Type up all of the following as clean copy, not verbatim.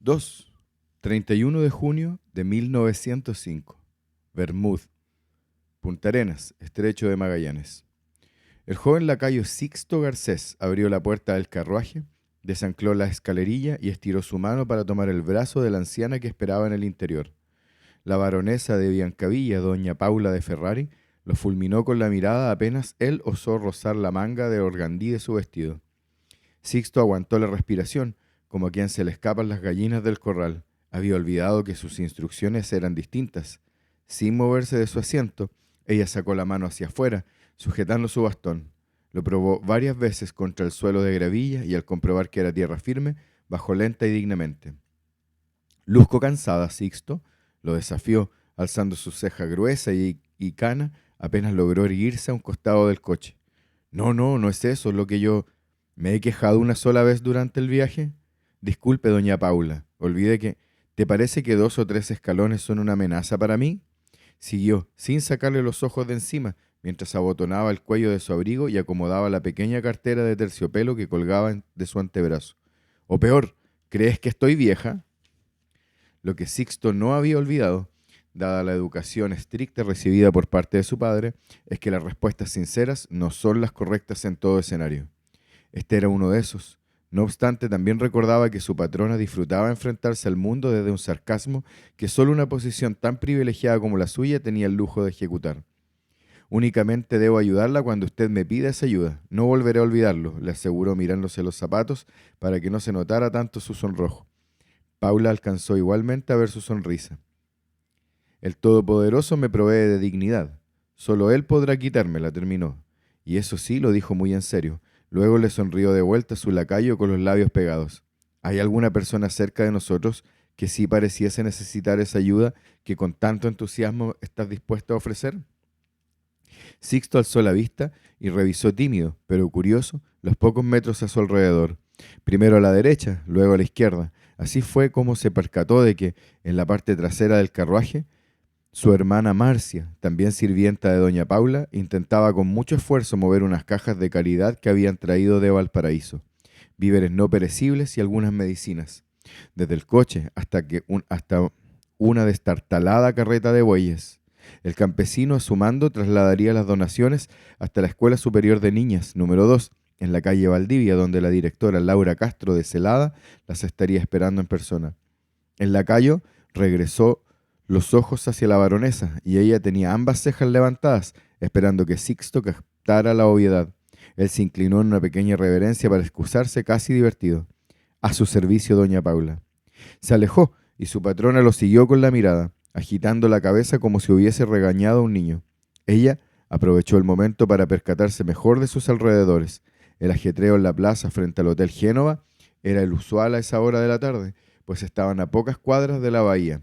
2. 31 de junio de 1905. Bermud, Punta Arenas, Estrecho de Magallanes. El joven lacayo Sixto Garcés abrió la puerta del carruaje, desancló la escalerilla y estiró su mano para tomar el brazo de la anciana que esperaba en el interior. La baronesa de Biancavilla, doña Paula de Ferrari, lo fulminó con la mirada apenas él osó rozar la manga de organdí de su vestido. Sixto aguantó la respiración, como a quien se le escapan las gallinas del corral. Había olvidado que sus instrucciones eran distintas. Sin moverse de su asiento, ella sacó la mano hacia afuera, sujetando su bastón. Lo probó varias veces contra el suelo de gravilla y al comprobar que era tierra firme, bajó lenta y dignamente. Luzco cansada, Sixto, lo desafió, alzando su ceja gruesa y cana, apenas logró erguirse a un costado del coche. No, no, no es eso lo que yo... ¿Me he quejado una sola vez durante el viaje? Disculpe, doña Paula, olvide que... ¿Te parece que 2 o 3 escalones son una amenaza para mí? Siguió, sin sacarle los ojos de encima, mientras abotonaba el cuello de su abrigo y acomodaba la pequeña cartera de terciopelo que colgaba de su antebrazo. O peor, ¿crees que estoy vieja? Lo que Sixto no había olvidado, dada la educación estricta recibida por parte de su padre, es que las respuestas sinceras no son las correctas en todo escenario. Este era uno de esos. No obstante, también recordaba que su patrona disfrutaba enfrentarse al mundo desde un sarcasmo que solo una posición tan privilegiada como la suya tenía el lujo de ejecutar. Únicamente debo ayudarla cuando usted me pida esa ayuda. No volveré a olvidarlo, le aseguró mirándose los zapatos para que no se notara tanto su sonrojo. Paula alcanzó igualmente a ver su sonrisa. El Todopoderoso me provee de dignidad. Solo Él podrá quitármela, terminó. Y eso sí, lo dijo muy en serio. Luego le sonrió de vuelta a su lacayo con los labios pegados. ¿Hay alguna persona cerca de nosotros que sí pareciese necesitar esa ayuda que con tanto entusiasmo estás dispuesto a ofrecer? Sixto alzó la vista y revisó tímido, pero curioso, los pocos metros a su alrededor. Primero a la derecha, luego a la izquierda. Así fue como se percató de que, en la parte trasera del carruaje, su hermana Marcia, también sirvienta de doña Paula, intentaba con mucho esfuerzo mover unas cajas de caridad que habían traído de Valparaíso, víveres no perecibles y algunas medicinas. Desde el coche hasta una destartalada carreta de bueyes. El campesino, a su mando, trasladaría las donaciones hasta la Escuela Superior de Niñas, número 2, en la calle Valdivia, donde la directora Laura Castro de Celada las estaría esperando en persona. El lacayo regresó los ojos hacia la baronesa, y ella tenía ambas cejas levantadas, esperando que Sixto captara la obviedad. Él se inclinó en una pequeña reverencia para excusarse, casi divertido. A su servicio, doña Paula. Se alejó, y su patrona lo siguió con la mirada, agitando la cabeza como si hubiese regañado a un niño. Ella aprovechó el momento para percatarse mejor de sus alrededores. El ajetreo en la plaza frente al Hotel Génova era el usual a esa hora de la tarde, pues estaban a pocas cuadras de la bahía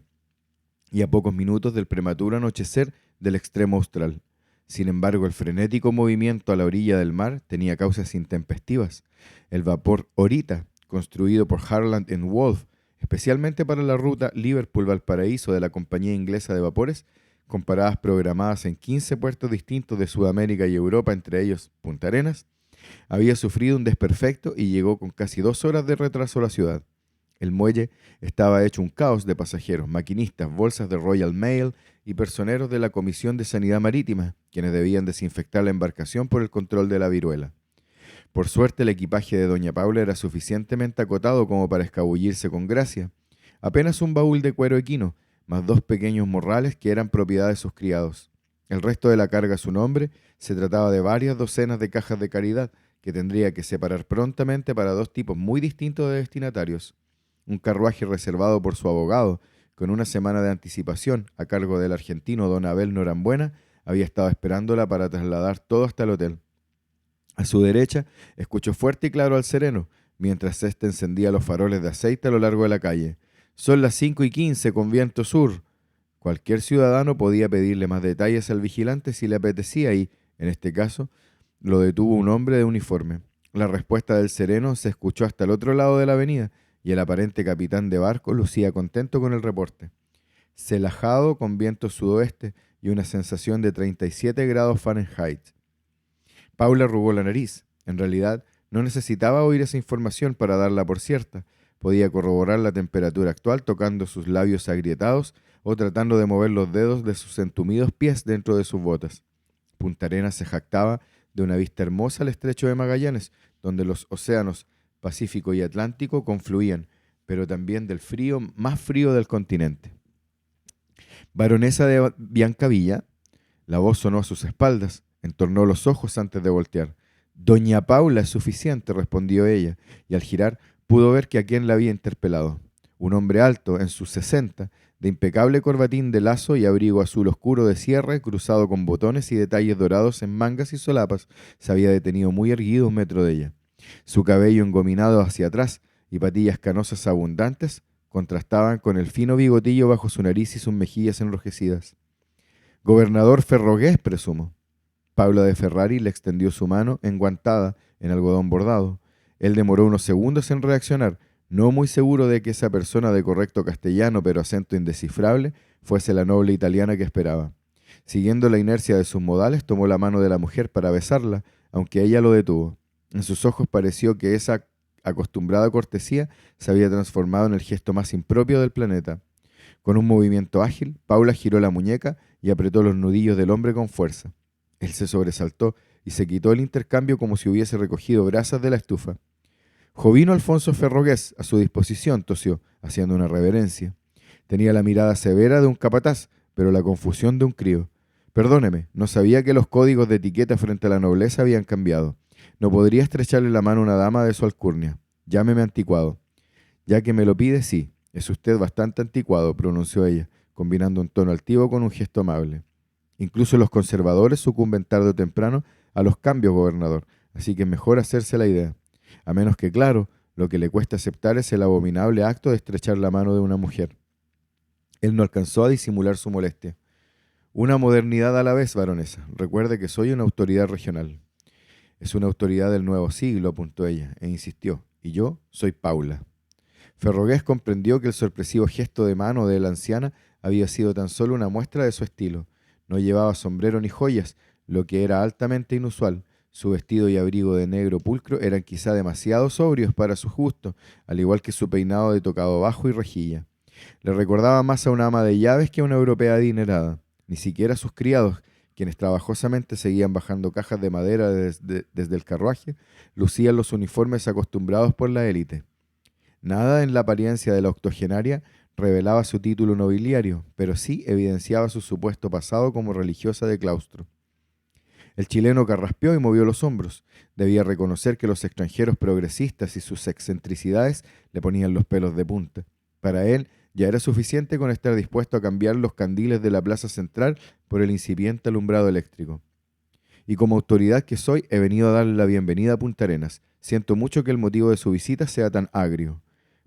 y a pocos minutos del prematuro anochecer del extremo austral. Sin embargo, el frenético movimiento a la orilla del mar tenía causas intempestivas. El vapor Orita, construido por Harland Wolff, especialmente para la ruta Liverpool-Valparaíso de la compañía inglesa de vapores, con paradas programadas en 15 puertos distintos de Sudamérica y Europa, entre ellos Punta Arenas, había sufrido un desperfecto y llegó con casi 2 horas de retraso a la ciudad. El muelle estaba hecho un caos de pasajeros, maquinistas, bolsas de Royal Mail y personeros de la Comisión de Sanidad Marítima, quienes debían desinfectar la embarcación por el control de la viruela. Por suerte, el equipaje de doña Paula era suficientemente acotado como para escabullirse con gracia. Apenas un baúl de cuero equino, más 2 pequeños morrales que eran propiedad de sus criados. El resto de la carga a su nombre se trataba de varias docenas de cajas de caridad que tendría que separar prontamente para 2 tipos muy distintos de destinatarios. Un carruaje reservado por su abogado, con una semana de anticipación, a cargo del argentino don Abel Norambuena, había estado esperándola para trasladar todo hasta el hotel. A su derecha, escuchó fuerte y claro al sereno, mientras éste encendía los faroles de aceite a lo largo de la calle. Son las 5:15 con viento sur. Cualquier ciudadano podía pedirle más detalles al vigilante si le apetecía y, en este caso, lo detuvo un hombre de uniforme. La respuesta del sereno se escuchó hasta el otro lado de la avenida y el aparente capitán de barco lucía contento con el reporte. Celajado con viento sudoeste y una sensación de 37 grados Fahrenheit. Paula arrugó la nariz. En realidad, no necesitaba oír esa información para darla por cierta, Podía corroborar la temperatura actual tocando sus labios agrietados o tratando de mover los dedos de sus entumidos pies dentro de sus botas. Punta Arenas se jactaba de una vista hermosa al estrecho de Magallanes, donde los océanos Pacífico y Atlántico confluían, pero también del frío más frío del continente. Baronesa de Biancavilla, la voz sonó a sus espaldas, entornó los ojos antes de voltear. Doña Paula es suficiente, respondió ella, y al girar pudo ver que a quien la había interpelado. Un hombre alto, en sus 60, de impecable corbatín de lazo y abrigo azul oscuro de cierre, cruzado con botones y detalles dorados en mangas y solapas, se había detenido muy erguido 1 metro de ella. Su cabello engominado hacia atrás y patillas canosas abundantes contrastaban con el fino bigotillo bajo su nariz y sus mejillas enrojecidas. Gobernador Ferrogués, presumo. Paula de Ferrari le extendió su mano, enguantada, en algodón bordado. Él demoró unos segundos en reaccionar, no muy seguro de que esa persona de correcto castellano pero acento indescifrable fuese la noble italiana que esperaba. Siguiendo la inercia de sus modales, tomó la mano de la mujer para besarla, aunque ella lo detuvo. En sus ojos pareció que esa acostumbrada cortesía se había transformado en el gesto más impropio del planeta. Con un movimiento ágil, Paula giró la muñeca y apretó los nudillos del hombre con fuerza. Él se sobresaltó y se quitó el intercambio como si hubiese recogido brasas de la estufa. Jovino Alfonso Ferrogués, a su disposición, tosió, haciendo una reverencia. Tenía la mirada severa de un capataz, pero la confusión de un crío. Perdóneme, no sabía que los códigos de etiqueta frente a la nobleza habían cambiado. No podría estrecharle la mano a una dama de su alcurnia. Llámeme anticuado. Ya que me lo pide, sí. Es usted bastante anticuado, pronunció ella, combinando un tono altivo con un gesto amable. Incluso los conservadores sucumben tarde o temprano a los cambios, gobernador, así que es mejor hacerse la idea. A menos que, claro, lo que le cuesta aceptar es el abominable acto de estrechar la mano de una mujer. Él no alcanzó a disimular su molestia. Una modernidad a la vez, baronesa. Recuerde que soy una autoridad regional. Es una autoridad del nuevo siglo, apuntó ella, e insistió. Y yo soy Paula. Ferrogués comprendió que el sorpresivo gesto de mano de la anciana había sido tan solo una muestra de su estilo. No llevaba sombrero ni joyas, lo que era altamente inusual. Su vestido y abrigo de negro pulcro eran quizá demasiado sobrios para su gusto, al igual que su peinado de tocado bajo y rejilla. Le recordaba más a una ama de llaves que a una europea adinerada. Ni siquiera sus criados, quienes trabajosamente seguían bajando cajas de madera desde el carruaje, lucían los uniformes acostumbrados por la élite. Nada en la apariencia de la octogenaria revelaba su título nobiliario, pero sí evidenciaba su supuesto pasado como religiosa de claustro. El chileno carraspeó y movió los hombros. Debía reconocer que los extranjeros progresistas y sus excentricidades le ponían los pelos de punta. Para él ya era suficiente con estar dispuesto a cambiar los candiles de la plaza central por el incipiente alumbrado eléctrico. Y como autoridad que soy, he venido a darle la bienvenida a Punta Arenas. Siento mucho que el motivo de su visita sea tan agrio.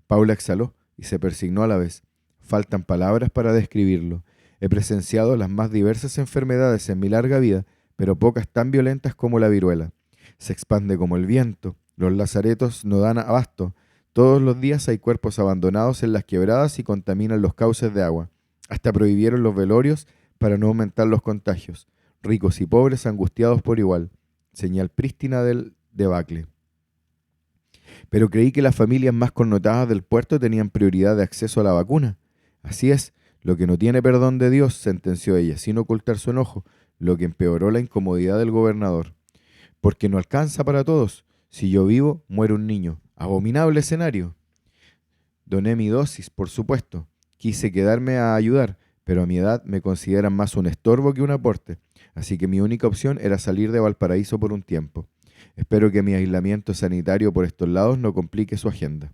Paula exhaló y se persignó a la vez. Faltan palabras para describirlo. He presenciado las más diversas enfermedades en mi larga vida, pero pocas tan violentas como la viruela. Se expande como el viento. Los lazaretos no dan abasto. Todos los días hay cuerpos abandonados en las quebradas y contaminan los cauces de agua. Hasta prohibieron los velorios para no aumentar los contagios. Ricos y pobres angustiados por igual. Señal prístina del debacle. Pero creí que las familias más connotadas del puerto tenían prioridad de acceso a la vacuna. Así es, lo que no tiene perdón de Dios, sentenció ella, sin ocultar su enojo, lo que empeoró la incomodidad del gobernador. Porque no alcanza para todos. Si yo vivo, muere un niño. Abominable escenario. Doné mi dosis, por supuesto. Quise quedarme a ayudar, pero a mi edad me consideran más un estorbo que un aporte. Así que mi única opción era salir de Valparaíso por un tiempo. Espero que mi aislamiento sanitario por estos lados no complique su agenda.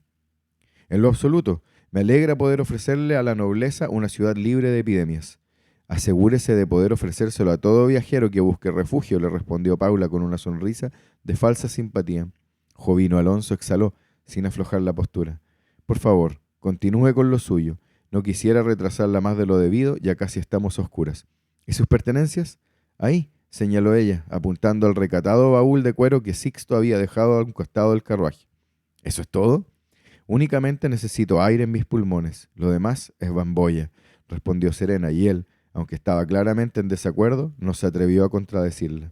En lo absoluto, me alegra poder ofrecerle a la nobleza una ciudad libre de epidemias. Asegúrese de poder ofrecérselo a todo viajero que busque refugio, le respondió Paula con una sonrisa de falsa simpatía. Jovino Alonso exhaló, sin aflojar la postura. Por favor, continúe con lo suyo. No quisiera retrasarla más de lo debido, ya casi estamos a oscuras. ¿Y sus pertenencias? Ahí, señaló ella, apuntando al recatado baúl de cuero que Sixto había dejado a un costado del carruaje. ¿Eso es todo? Únicamente necesito aire en mis pulmones. Lo demás es bambolla, respondió serena, y él, aunque estaba claramente en desacuerdo, no se atrevió a contradecirla.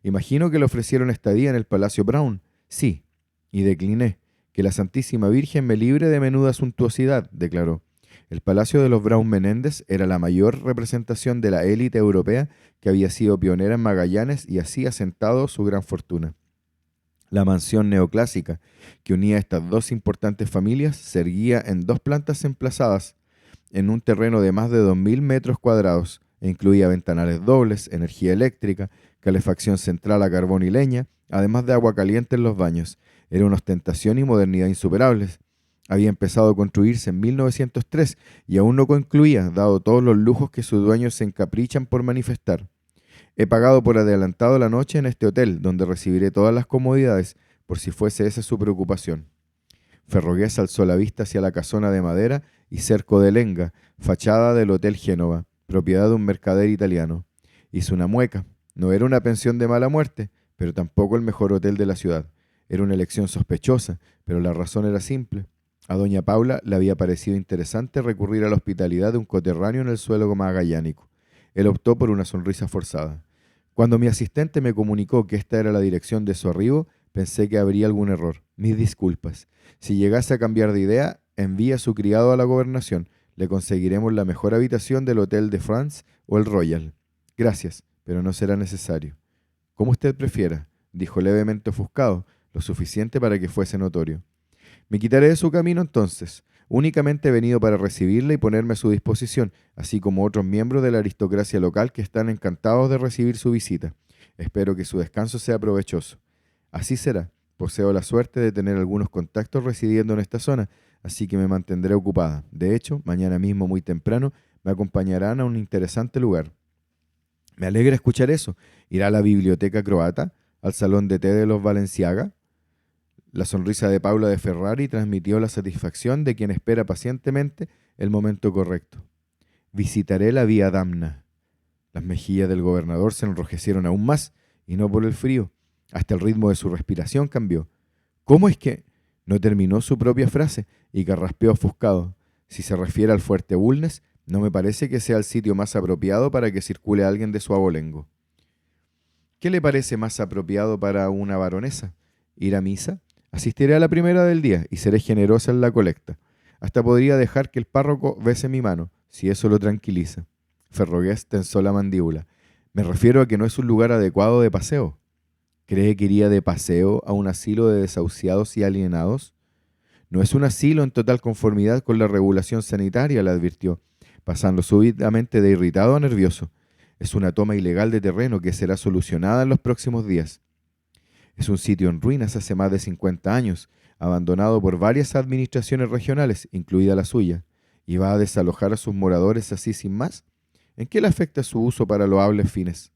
Imagino que le ofrecieron estadía en el Palacio Brown. Sí, y decliné. Que la Santísima Virgen me libre de menuda suntuosidad, declaró. El palacio de los Braun Menéndez era la mayor representación de la élite europea que había sido pionera en Magallanes y así asentado su gran fortuna. La mansión neoclásica que unía a estas dos importantes familias se erguía en dos plantas emplazadas en un terreno de más de 2.000 metros cuadrados e incluía ventanales dobles, energía eléctrica, calefacción central a carbón y leña, además de agua caliente en los baños. Era una ostentación y modernidad insuperables. Había empezado a construirse en 1903 y aún no concluía, dado todos los lujos que sus dueños se encaprichan por manifestar. He pagado por adelantado la noche en este hotel, donde recibiré todas las comodidades, por si fuese esa su preocupación. Ferrogués alzó la vista hacia la casona de madera y cerco de lenga, fachada del Hotel Génova, propiedad de un mercader italiano. Hizo una mueca. No era una pensión de mala muerte, pero tampoco el mejor hotel de la ciudad. Era una elección sospechosa, pero la razón era simple. A doña Paula le había parecido interesante recurrir a la hospitalidad de un coterráneo en el suelo magallánico. Él optó por una sonrisa forzada. Cuando mi asistente me comunicó que esta era la dirección de su arribo, pensé que habría algún error. Mis disculpas. Si llegase a cambiar de idea, envíe a su criado a la gobernación. Le conseguiremos la mejor habitación del Hotel de France o el Royal. Gracias, pero no será necesario. Como usted prefiera, dijo levemente ofuscado, lo suficiente para que fuese notorio. Me quitaré de su camino entonces. Únicamente he venido para recibirla y ponerme a su disposición, así como otros miembros de la aristocracia local que están encantados de recibir su visita. Espero que su descanso sea provechoso. Así será. Poseo la suerte de tener algunos contactos residiendo en esta zona, así que me mantendré ocupada. De hecho, mañana mismo muy temprano me acompañarán a un interesante lugar. Me alegra escuchar eso. ¿Irá a la biblioteca croata? ¿Al salón de té de los Balenciaga? La sonrisa de Paula de Ferrari transmitió la satisfacción de quien espera pacientemente el momento correcto. Visitaré la Vía Damna. Las mejillas del gobernador se enrojecieron aún más, y no por el frío. Hasta el ritmo de su respiración cambió. ¿Cómo es que...? No terminó su propia frase y carraspeó ofuscado. Si se refiere al fuerte Bulnes, no me parece que sea el sitio más apropiado para que circule alguien de su abolengo. ¿Qué le parece más apropiado para una baronesa? ¿Ir a misa? Asistiré a la primera del día y seré generosa en la colecta. Hasta podría dejar que el párroco bese mi mano, si eso lo tranquiliza. Ferrogués tensó la mandíbula. Me refiero a que no es un lugar adecuado de paseo. ¿Cree que iría de paseo a un asilo de desahuciados y alienados? No es un asilo en total conformidad con la regulación sanitaria, le advirtió, pasando súbitamente de irritado a nervioso. Es una toma ilegal de terreno que será solucionada en los próximos días. Es un sitio en ruinas hace más de 50 años, abandonado por varias administraciones regionales, incluida la suya, y va a desalojar a sus moradores así sin más. ¿En qué le afecta su uso para loables fines?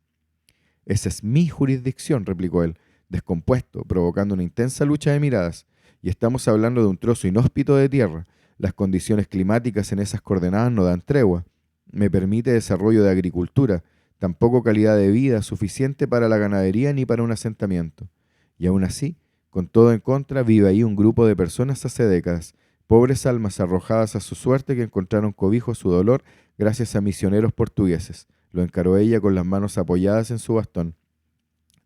Esa es mi jurisdicción, replicó él, descompuesto, provocando una intensa lucha de miradas. Y estamos hablando de un trozo inhóspito de tierra. Las condiciones climáticas en esas coordenadas no dan tregua. Me permite desarrollo de agricultura, tampoco calidad de vida suficiente para la ganadería ni para un asentamiento. Y aún así, con todo en contra, vive ahí un grupo de personas hace décadas, pobres almas arrojadas a su suerte que encontraron cobijo a su dolor gracias a misioneros portugueses. Lo encaró ella con las manos apoyadas en su bastón.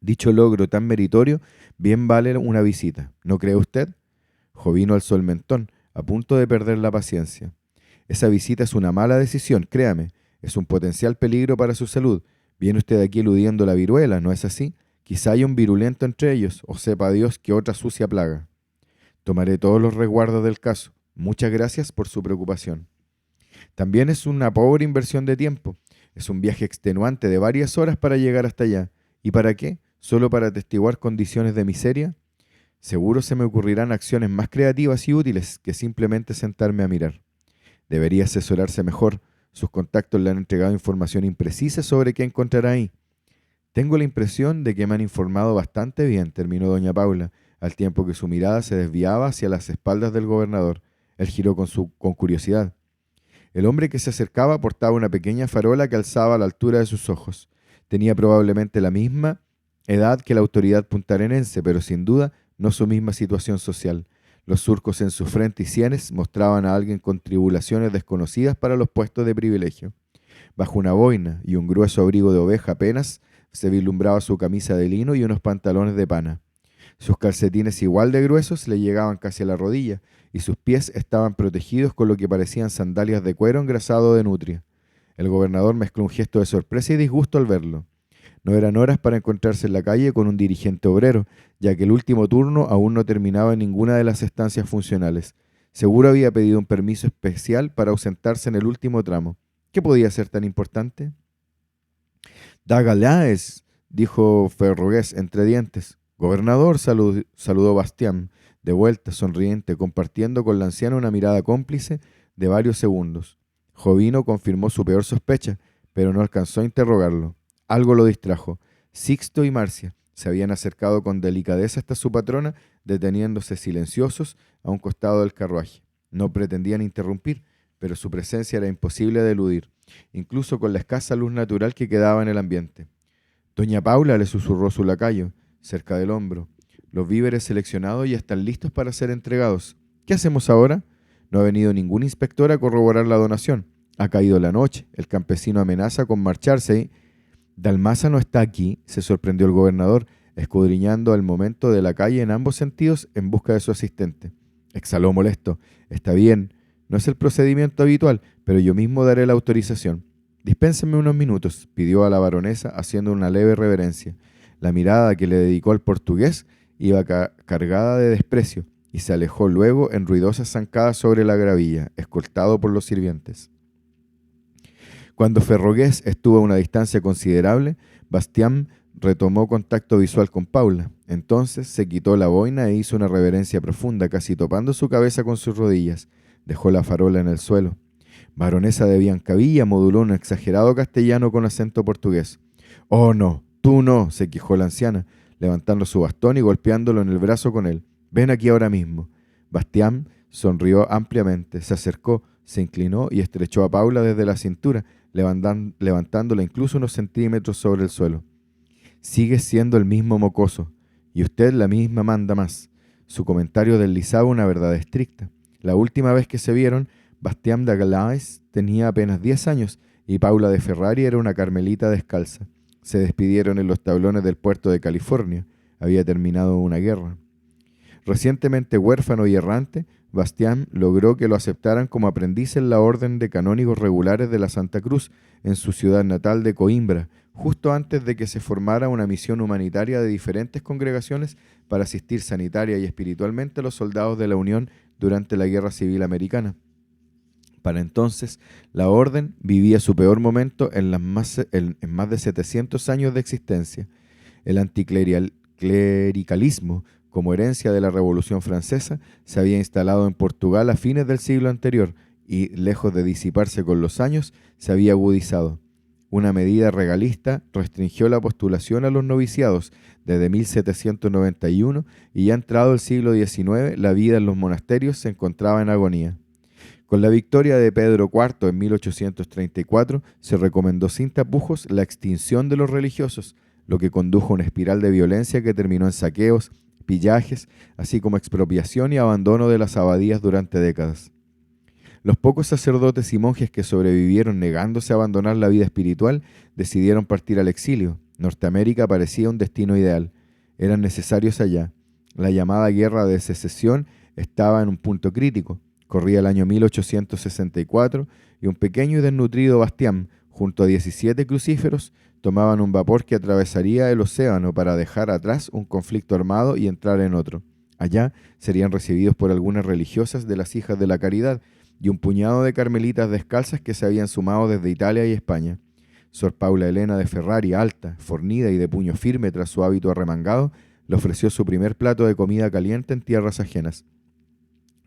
Dicho logro tan meritorio, bien vale una visita, ¿no cree usted? Jovino alzó el mentón, a punto de perder la paciencia. Esa visita es una mala decisión, créame. Es un potencial peligro para su salud. Viene usted aquí eludiendo la viruela, ¿no es así? Quizá haya un virulento entre ellos, o sepa Dios que otra sucia plaga. Tomaré todos los resguardos del caso. Muchas gracias por su preocupación. También es una pobre inversión de tiempo. Es un viaje extenuante de varias horas para llegar hasta allá. ¿Y para qué? ¿Solo para atestiguar condiciones de miseria? Seguro se me ocurrirán acciones más creativas y útiles que simplemente sentarme a mirar. Debería asesorarse mejor. Sus contactos le han entregado información imprecisa sobre qué encontrará ahí. Tengo la impresión de que me han informado bastante bien, terminó doña Paula, al tiempo que su mirada se desviaba hacia las espaldas del gobernador. Él giró con curiosidad. El hombre que se acercaba portaba una pequeña farola que alzaba a la altura de sus ojos. Tenía probablemente la misma edad que la autoridad puntarenense, pero sin duda no su misma situación social. Los surcos en su frente y sienes mostraban a alguien con tribulaciones desconocidas para los puestos de privilegio. Bajo una boina y un grueso abrigo de oveja apenas se vislumbraba su camisa de lino y unos pantalones de pana. Sus calcetines igual de gruesos le llegaban casi a la rodilla, y sus pies estaban protegidos con lo que parecían sandalias de cuero engrasado de nutria. El gobernador mezcló un gesto de sorpresa y disgusto al verlo. No eran horas para encontrarse en la calle con un dirigente obrero, ya que el último turno aún no terminaba en ninguna de las estancias funcionales. Seguro había pedido un permiso especial para ausentarse en el último tramo. ¿Qué podía ser tan importante? «Dágales», dijo Ferrogués entre dientes. «Gobernador», saludó Bastián, de vuelta, sonriente, compartiendo con la anciana una mirada cómplice de varios segundos. Jovino confirmó su peor sospecha, pero no alcanzó a interrogarlo. Algo lo distrajo. Sixto y Marcia se habían acercado con delicadeza hasta su patrona, deteniéndose silenciosos a un costado del carruaje. No pretendían interrumpir, pero su presencia era imposible de eludir, incluso con la escasa luz natural que quedaba en el ambiente. «Doña Paula», le susurró su lacayo, cerca del hombro. «Los víveres seleccionados ya están listos para ser entregados. ¿Qué hacemos ahora? No ha venido ningún inspector a corroborar la donación. Ha caído la noche. El campesino amenaza con marcharse y...» «Dalmaza no está aquí», se sorprendió el gobernador, escudriñando al momento de la calle en ambos sentidos en busca de su asistente. Exhaló molesto. «Está bien. No es el procedimiento habitual, pero yo mismo daré la autorización». «Dispénsenme unos minutos», pidió a la baronesa haciendo una leve reverencia. La mirada que le dedicó al portugués iba cargada de desprecio y se alejó luego en ruidosas zancadas sobre la gravilla, escoltado por los sirvientes. Cuando Ferrogués estuvo a una distancia considerable, Bastián retomó contacto visual con Paula. Entonces se quitó la boina e hizo una reverencia profunda, casi topando su cabeza con sus rodillas. Dejó la farola en el suelo. «Baronesa de Biancavilla», moduló un exagerado castellano con acento portugués. «Oh, no, tú no», se quejó la anciana, levantando su bastón y golpeándolo en el brazo con él. «Ven aquí ahora mismo». Bastián sonrió ampliamente, se acercó, se inclinó y estrechó a Paula desde la cintura, levantándola incluso unos centímetros sobre el suelo. «Sigue siendo el mismo mocoso, y usted la misma manda más». Su comentario deslizaba una verdad estricta. La última vez que se vieron, Bastián de Galais tenía apenas 10 años y Paula de Ferrari era una carmelita descalza. Se despidieron en los tablones del puerto de California. Había terminado una guerra. Recientemente huérfano y errante, Bastián logró que lo aceptaran como aprendiz en la Orden de Canónigos Regulares de la Santa Cruz, en su ciudad natal de Coimbra, justo antes de que se formara una misión humanitaria de diferentes congregaciones para asistir sanitaria y espiritualmente a los soldados de la Unión durante la Guerra Civil Americana. Para entonces, la orden vivía su peor momento en más de 700 años de existencia. El anticlericalismo, como herencia de la Revolución Francesa, se había instalado en Portugal a fines del siglo anterior y, lejos de disiparse con los años, se había agudizado. Una medida regalista restringió la postulación a los noviciados desde 1791 y ya entrado el siglo XIX, la vida en los monasterios se encontraba en agonía. Con la victoria de Pedro IV en 1834 se recomendó sin tapujos la extinción de los religiosos, lo que condujo a una espiral de violencia que terminó en saqueos, pillajes, así como expropiación y abandono de las abadías durante décadas. Los pocos sacerdotes y monjes que sobrevivieron negándose a abandonar la vida espiritual decidieron partir al exilio. Norteamérica parecía un destino ideal. Eran necesarios allá. La llamada Guerra de Secesión estaba en un punto crítico. Corría el año 1864 y un pequeño y desnutrido Bastián, junto a 17 crucíferos, tomaban un vapor que atravesaría el océano para dejar atrás un conflicto armado y entrar en otro. Allá serían recibidos por algunas religiosas de las Hijas de la Caridad y un puñado de carmelitas descalzas que se habían sumado desde Italia y España. Sor Paula Elena de Ferrari, alta, fornida y de puño firme tras su hábito arremangado, le ofreció su primer plato de comida caliente en tierras ajenas.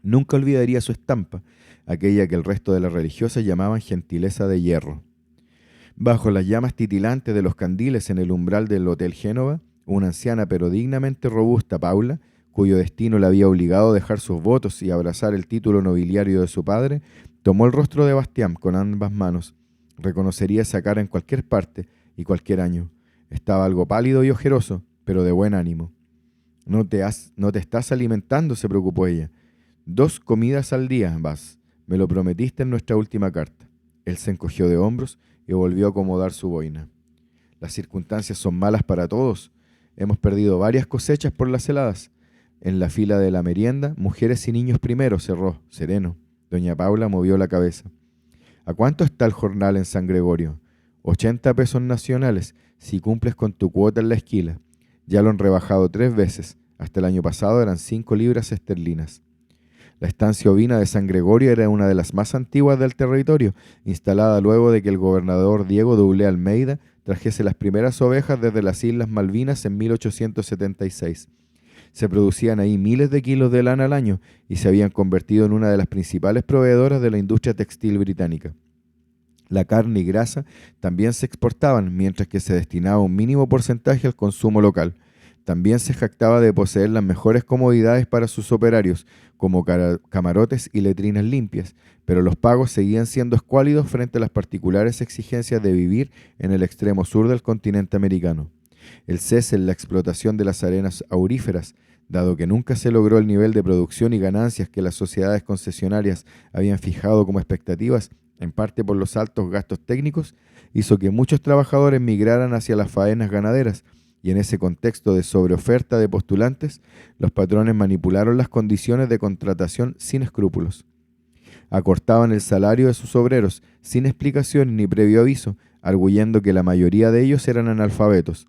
Nunca olvidaría su estampa, aquella que el resto de las religiosas llamaban gentileza de hierro. Bajo las llamas titilantes de los candiles en el umbral del Hotel Génova, una anciana pero dignamente robusta Paula, cuyo destino la había obligado a dejar sus votos y abrazar el título nobiliario de su padre, tomó el rostro de Bastián con ambas manos. Reconocería esa cara en cualquier parte y cualquier año. Estaba algo pálido y ojeroso, pero de buen ánimo. No te estás alimentando», se preocupó ella. 2 comidas al día, Bas. Me lo prometiste en nuestra última carta. Él se encogió de hombros y volvió a acomodar su boina. «Las circunstancias son malas para todos. Hemos perdido varias cosechas por las heladas. En la fila de la merienda, mujeres y niños primero, cerró, sereno. Doña Paula movió la cabeza. ¿A cuánto está el jornal en San Gregorio? 80 pesos nacionales, si cumples con tu cuota en la esquila. Ya lo han rebajado 3 veces. Hasta el año pasado eran 5 libras esterlinas. La estancia ovina de San Gregorio era una de las más antiguas del territorio, instalada luego de que el gobernador Diego Doulé Almeida trajese las primeras ovejas desde las Islas Malvinas en 1876. Se producían ahí miles de kilos de lana al año y se habían convertido en una de las principales proveedoras de la industria textil británica. La carne y grasa también se exportaban, mientras que se destinaba un mínimo porcentaje al consumo local. También se jactaba de poseer las mejores comodidades para sus operarios, como camarotes y letrinas limpias, pero los pagos seguían siendo escuálidos frente a las particulares exigencias de vivir en el extremo sur del continente americano. El cese en la explotación de las arenas auríferas, dado que nunca se logró el nivel de producción y ganancias que las sociedades concesionarias habían fijado como expectativas, en parte por los altos gastos técnicos, hizo que muchos trabajadores migraran hacia las faenas ganaderas, y en ese contexto de sobreoferta de postulantes, los patrones manipularon las condiciones de contratación sin escrúpulos. Acortaban el salario de sus obreros sin explicación ni previo aviso, arguyendo que la mayoría de ellos eran analfabetos.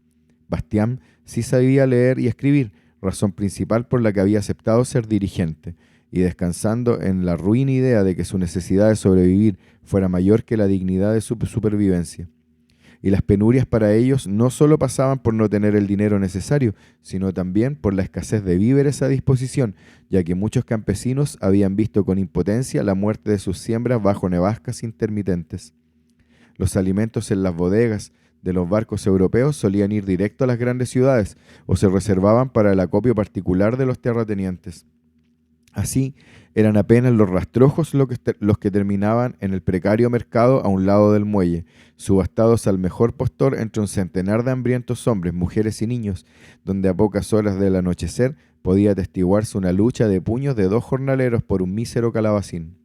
Bastián sí sabía leer y escribir, razón principal por la que había aceptado ser dirigente, y descansando en la ruin idea de que su necesidad de sobrevivir fuera mayor que la dignidad de su supervivencia. Y las penurias para ellos no solo pasaban por no tener el dinero necesario, sino también por la escasez de víveres a disposición, ya que muchos campesinos habían visto con impotencia la muerte de sus siembras bajo nevascas intermitentes. Los alimentos en las bodegas de los barcos europeos solían ir directo a las grandes ciudades o se reservaban para el acopio particular de los terratenientes. Así, eran apenas los rastrojos los que terminaban en el precario mercado a un lado del muelle, subastados al mejor postor entre un centenar de hambrientos hombres, mujeres y niños, donde a pocas horas del anochecer podía atestiguarse una lucha de puños de 2 jornaleros por un mísero calabacín.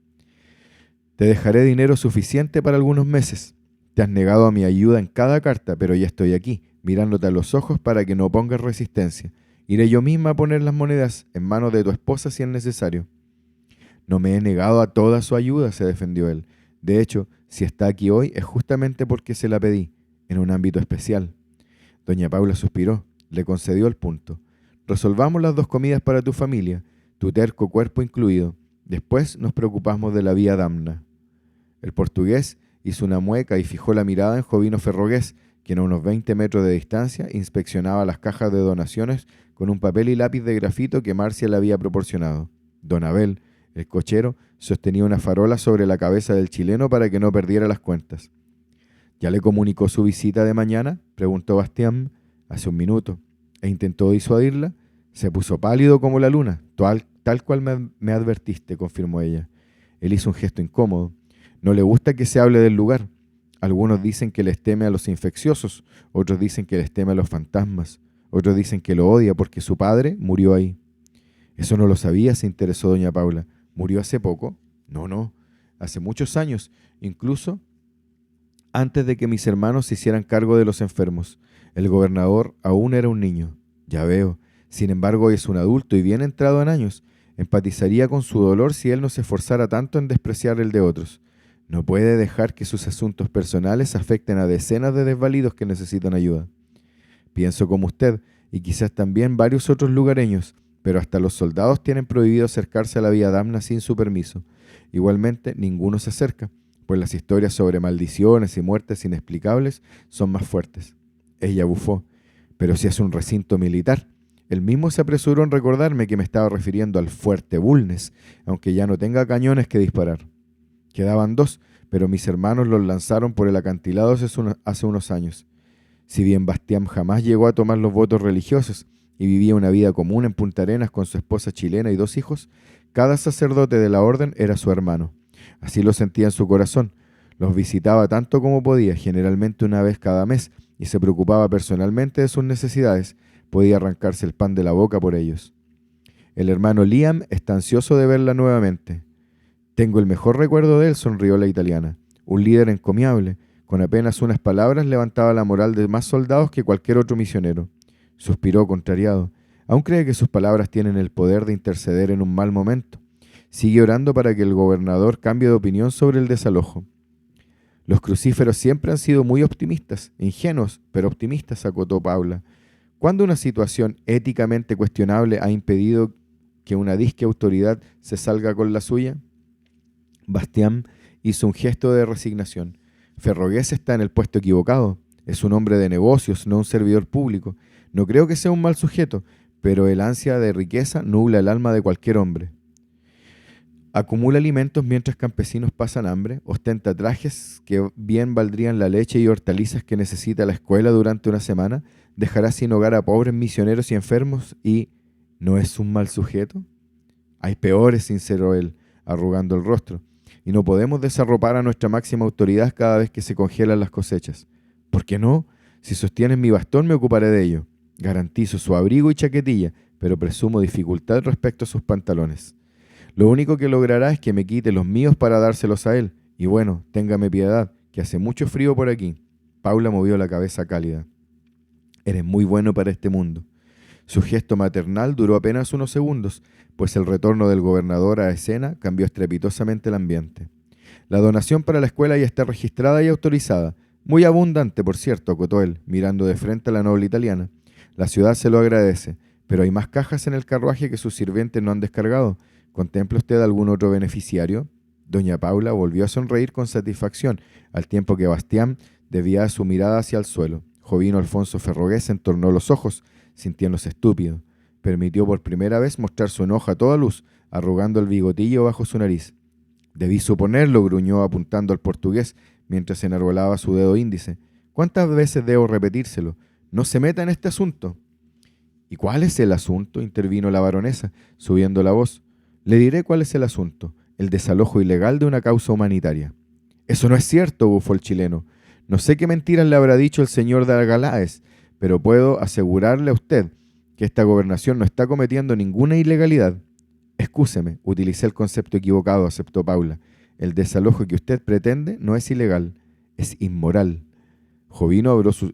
Te dejaré dinero suficiente para algunos meses. Te has negado a mi ayuda en cada carta, pero ya estoy aquí, mirándote a los ojos para que no pongas resistencia. Iré yo misma a poner las monedas en manos de tu esposa si es necesario. No me he negado a toda su ayuda, se defendió él. De hecho, si está aquí hoy es justamente porque se la pedí, en un ámbito especial. Doña Paula suspiró, le concedió el punto. Resolvamos las 2 comidas para tu familia, tu terco cuerpo incluido. Después nos preocupamos de la vía Damna. El portugués hizo una mueca y fijó la mirada en Jovino Ferrogués, quien a unos 20 metros de distancia inspeccionaba las cajas de donaciones con un papel y lápiz de grafito que Marcia le había proporcionado. Don Abel, el cochero, sostenía una farola sobre la cabeza del chileno para que no perdiera las cuentas. ¿Ya le comunicó su visita de mañana?, preguntó Bastián. Hace un minuto. ¿E intentó disuadirla? Se puso pálido como la luna. Tal cual me advertiste, confirmó ella. Él hizo un gesto incómodo. No le gusta que se hable del lugar. Algunos dicen que les teme a los infecciosos, otros dicen que les teme a los fantasmas, otros dicen que lo odia porque su padre murió ahí. Eso no lo sabía, se interesó doña Paula. ¿Murió hace poco? No, hace muchos años, incluso antes de que mis hermanos se hicieran cargo de los enfermos. El gobernador aún era un niño. Ya veo. Sin embargo, hoy es un adulto y bien entrado en años. Empatizaría con su dolor si él no se esforzara tanto en despreciar el de otros. No puede dejar que sus asuntos personales afecten a decenas de desvalidos que necesitan ayuda. Pienso como usted, y quizás también varios otros lugareños, pero hasta los soldados tienen prohibido acercarse a la vía Damna sin su permiso. Igualmente, ninguno se acerca, pues las historias sobre maldiciones y muertes inexplicables son más fuertes. Ella bufó. Pero si es un recinto militar. Él mismo se apresuró en recordarme que me estaba refiriendo al fuerte Bulnes, aunque ya no tenga cañones que disparar. Quedaban 2, pero mis hermanos los lanzaron por el acantilado hace unos años. Si bien Bastián jamás llegó a tomar los votos religiosos y vivía una vida común en Punta Arenas con su esposa chilena y 2 hijos, cada sacerdote de la orden era su hermano. Así lo sentía en su corazón. Los visitaba tanto como podía, generalmente una vez cada mes, y se preocupaba personalmente de sus necesidades. Podía arrancarse el pan de la boca por ellos. El hermano Liam está ansioso de verla nuevamente. Tengo el mejor recuerdo de él, sonrió la italiana. Un líder encomiable. Con apenas unas palabras levantaba la moral de más soldados que cualquier otro misionero. Suspiró contrariado. Aún cree que sus palabras tienen el poder de interceder en un mal momento. Sigue orando para que el gobernador cambie de opinión sobre el desalojo. Los crucíferos siempre han sido muy optimistas, ingenuos, pero optimistas, acotó Paula. ¿Cuándo una situación éticamente cuestionable ha impedido que una disque autoridad se salga con la suya? Bastián hizo un gesto de resignación. Ferrogués está en el puesto equivocado. Es un hombre de negocios, no un servidor público. No creo que sea un mal sujeto, pero el ansia de riqueza nubla el alma de cualquier hombre. Acumula alimentos mientras campesinos pasan hambre, ostenta trajes que bien valdrían la leche y hortalizas que necesita la escuela durante una semana, dejará sin hogar a pobres misioneros y enfermos y ¿no es un mal sujeto? Hay peores, sinceró él, arrugando el rostro, y no podemos desarropar a nuestra máxima autoridad cada vez que se congelan las cosechas. ¿Por qué no? Si sostienen mi bastón me ocuparé de ello. Garantizo su abrigo y chaquetilla, pero presumo dificultad respecto a sus pantalones. Lo único que logrará es que me quite los míos para dárselos a él. Y bueno, téngame piedad, que hace mucho frío por aquí. Paula movió la cabeza cálida. Eres muy bueno para este mundo. Su gesto maternal duró apenas unos segundos, pues el retorno del gobernador a escena cambió estrepitosamente el ambiente. La donación para la escuela ya está registrada y autorizada. Muy abundante, por cierto, acotó él, mirando de frente a la noble italiana. La ciudad se lo agradece, pero hay más cajas en el carruaje que sus sirvientes no han descargado. ¿Contempla usted algún otro beneficiario? Doña Paula volvió a sonreír con satisfacción, al tiempo que Bastián desviaba su mirada hacia el suelo. Jovino Alfonso Ferrogués entornó los ojos, sintiéndose estúpido. Permitió por primera vez mostrar su enojo a toda luz, arrugando el bigotillo bajo su nariz. Debí suponerlo, gruñó apuntando al portugués, mientras enarbolaba su dedo índice. ¿Cuántas veces debo repetírselo? No se meta en este asunto. ¿Y cuál es el asunto?, intervino la baronesa, subiendo la voz. Le diré cuál es el asunto, el desalojo ilegal de una causa humanitaria. Eso no es cierto, bufó el chileno. No sé qué mentiras le habrá dicho el señor de Argaláez, pero puedo asegurarle a usted que esta gobernación no está cometiendo ninguna ilegalidad. Excúseme, utilicé el concepto equivocado, aceptó Paula. El desalojo que usted pretende no es ilegal, es inmoral. Jovino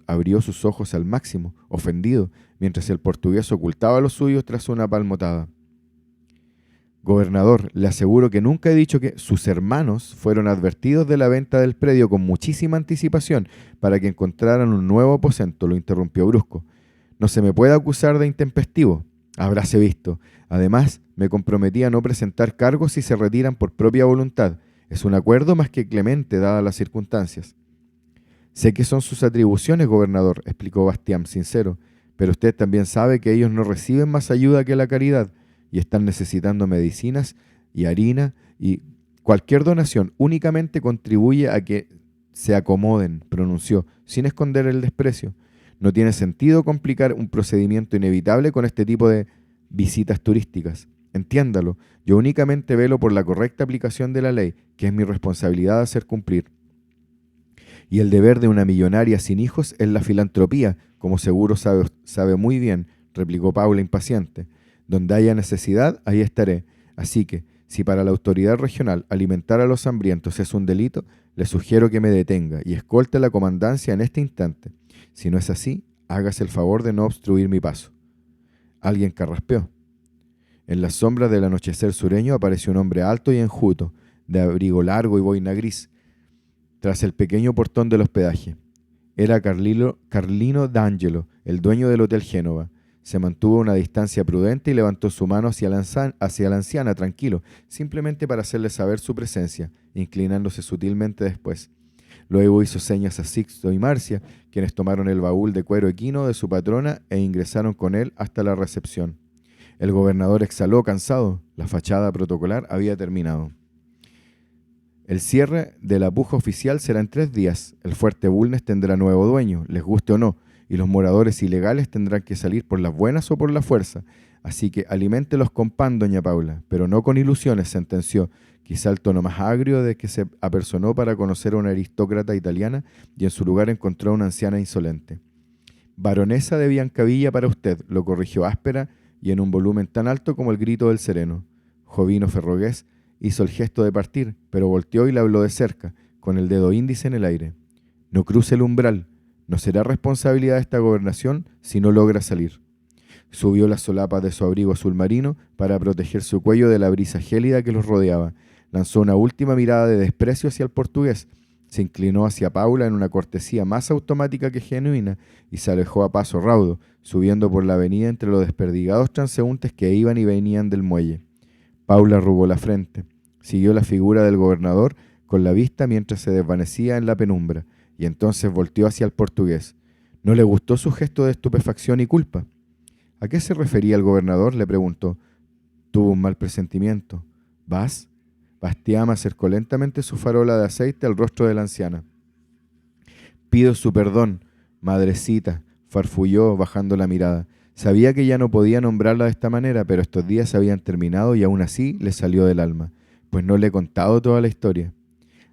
abrió sus ojos al máximo, ofendido, mientras el portugués ocultaba los suyos tras una palmotada. Gobernador, le aseguro que nunca he dicho que sus hermanos fueron advertidos de la venta del predio con muchísima anticipación para que encontraran un nuevo aposento, lo interrumpió brusco. No se me puede acusar de intempestivo. Habráse visto. Además, me comprometí a no presentar cargos si se retiran por propia voluntad. Es un acuerdo más que clemente, dadas las circunstancias. Sé que son sus atribuciones, gobernador, explicó Bastián, sincero, pero usted también sabe que ellos no reciben más ayuda que la caridad y están necesitando medicinas y harina y cualquier donación únicamente contribuye a que se acomoden, pronunció, sin esconder el desprecio. No tiene sentido complicar un procedimiento inevitable con este tipo de visitas turísticas. Entiéndalo, yo únicamente velo por la correcta aplicación de la ley, que es mi responsabilidad hacer cumplir. Y el deber de una millonaria sin hijos es la filantropía, como seguro sabe muy bien, replicó Paula impaciente. Donde haya necesidad, ahí estaré. Así que, si para la autoridad regional alimentar a los hambrientos es un delito, le sugiero que me detenga y escolte a la comandancia en este instante. Si no es así, hágase el favor de no obstruir mi paso. Alguien carraspeó. En las sombras del anochecer sureño apareció un hombre alto y enjuto, de abrigo largo y boina gris, tras el pequeño portón del hospedaje. Era Carlino D'Angelo, el dueño del Hotel Génova. Se mantuvo a una distancia prudente y levantó su mano hacia la anciana, tranquilo, simplemente para hacerle saber su presencia, inclinándose sutilmente después. Luego hizo señas a Sixto y Marcia, quienes tomaron el baúl de cuero equino de su patrona e ingresaron con él hasta la recepción. El gobernador exhaló cansado. La fachada protocolar había terminado. El cierre de la puja oficial será en 3 días. El fuerte Bulnes tendrá nuevo dueño, les guste o no, y los moradores ilegales tendrán que salir por las buenas o por la fuerza. Así que aliméntelos con pan, doña Paula, pero no con ilusiones, sentenció, quizá el tono más agrio de que se apersonó para conocer a una aristócrata italiana y en su lugar encontró a una anciana insolente. Baronesa de Biancavilla para usted, lo corrigió áspera y en un volumen tan alto como el grito del sereno. Jovino Ferrogués hizo el gesto de partir, pero volteó y le habló de cerca, con el dedo índice en el aire. No cruce el umbral, No será responsabilidad de esta gobernación si no logra salir. Subió las solapas de su abrigo azul marino para proteger su cuello de la brisa gélida que los rodeaba. Lanzó una última mirada de desprecio hacia el portugués. Se inclinó hacia Paula en una cortesía más automática que genuina y se alejó a paso raudo, subiendo por la avenida entre los desperdigados transeúntes que iban y venían del muelle. Paula arrugó la frente. Siguió la figura del gobernador con la vista mientras se desvanecía en la penumbra, y entonces volteó hacia el portugués. ¿No le gustó su gesto de estupefacción y culpa? ¿A qué se refería el gobernador?, le preguntó. Tuvo un mal presentimiento. ¿Vas? Bastián acercó lentamente su farola de aceite al rostro de la anciana. Pido su perdón, madrecita, farfulló bajando la mirada. Sabía que ya no podía nombrarla de esta manera, pero estos días habían terminado y aún así le salió del alma, pues no le he contado toda la historia.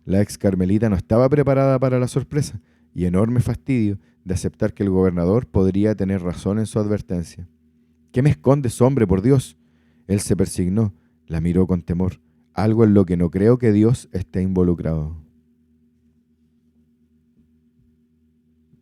La ex carmelita no estaba preparada para la sorpresa y enorme fastidio de aceptar que el gobernador podría tener razón en su advertencia. ¿Qué me escondes, hombre, por Dios? Él se persignó, la miró con temor, algo en lo que no creo que Dios esté involucrado.